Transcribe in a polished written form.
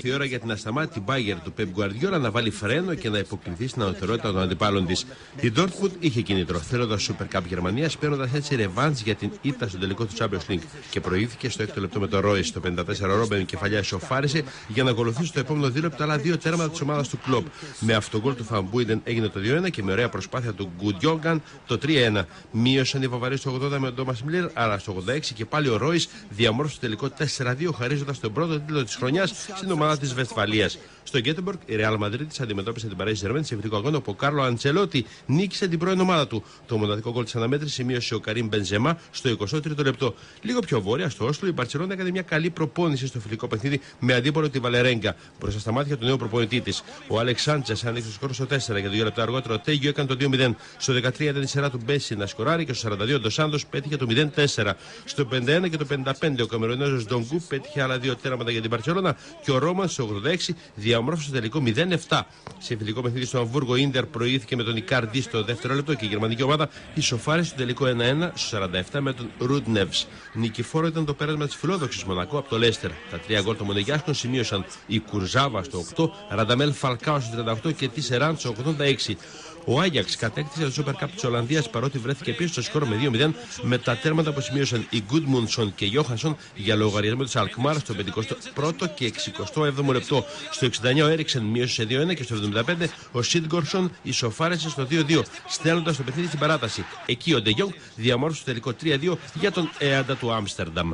Η ώρα για την ασταμάτητη Bayern του Pep Guardiola να βάλει φρένο και να υποκληθεί στην ανωτερότητα των αντιπάλων της. Η Dortmund είχε κίνητρο, θέλοντας Super Cup Γερμανίας, παίρνοντας έτσι ρεβάνς για την ήττα στο τελικό του Champions League. Και προήθηκε στο 6ο λεπτό με τον Royce. Στο 54 Ρόμπεν κεφαλιά ισοφάρισε για να ακολουθήσει στο επόμενο δίλεπτο άλλα δύο τέρματα της ομάδας του Klopp. Με αυτογκόλ του Φαμπούιντεν έγινε το 2-1 και με ωραία προσπάθεια του Γκουτιόγκαν το 3-1. Μείωσαν οι Βαβαροί στο 80 με τον Τόμας Μίλλερ, αλλά στο 86 και πάλι ο Royce διαμόρφωσε το τελικό 4-2, χαρίζοντας τον πρώτο τίτλο της χρονιάς στην ομάδα της Βεσφαλίας. Στο Γκέτεμπορκ, η Real Madrid αντιμετώπισε την Paris Saint-Germain σε φιλικό αγώνα που ο Κάρλο Αντσελότη νίκησε την πρώην ομάδα του. Το μοναδικό γκολ της αναμέτρησης σημείωσε ο Καρίμ Μπενζεμά στο 23ο λεπτό. Λίγο πιο βόρεια, στο Όσλο, η Μπαρσελόνα έκανε μια καλή προπόνηση στο φιλικό παιχνίδι με αντίπολο τη Βαλερέγκα. Μπροστά στα μάτια του νέου προπονητή της. Ο Άλεξ Σάντσες άνοιξε το σκορ στο 4 και 2 λεπτά αργότερα ο Τέγιο έκανε το 2-0. Στο 13 ήταν η σειρά του Μπέσι να σκοράρει και στο 42 ο Ντοσάντος πέτυχε το 0-4. Στο 51 και το 55 ο Καμερονέζος Ντονγκού πέτυχε άλλα δύο τέραματα για την Μπαρσελόνα και ο Ρόμαν στο 86 διαμόρφωσε το τελικό 0-7. Σε φιλικό παιχνίδι στο Αμβούργο, Ίντερ προηγήθηκε με τον Ικάρντι στο δεύτερο λεπτό και η γερμανική ομάδα ισοφάρισε στο τελικό 1-1 στο 47 με τον Ρούντνεβς. Νικηφόρο ήταν το πέρασμα της φιλόδοξης Μονακό από το Λέστερ. Τα 3 γκολ των Μονεγιάσκων σημείωσαν η Κουρζάβα στο 8, Ρανταμέλ Φαλκάο στο 38 και Τίσεραντ στο 86. Ο Άγιαξ κατέκτησε το Super Cup της Ολλανδίας παρότι βρέθηκε πίσω στο σκορ με 2-0 με τα τέρματα που σημείωσαν οι Γκούντμουνσον και Γιόχανσον για λογαριασμό της Αλκμάρ στο 51ο και 67ο λεπτό. Στο 69 ο Έριξεν μείωσε σε 2-1 και στο 75 ο Σίντγκορσον ισοφάρισε στο 2-2, στέλνοντας το παιχνίδι στην παράταση. Εκεί ο Ντε Γιόγκ διαμόρφωσε το τελικό 3-2 για τον Εάντα του Άμστερνταμ.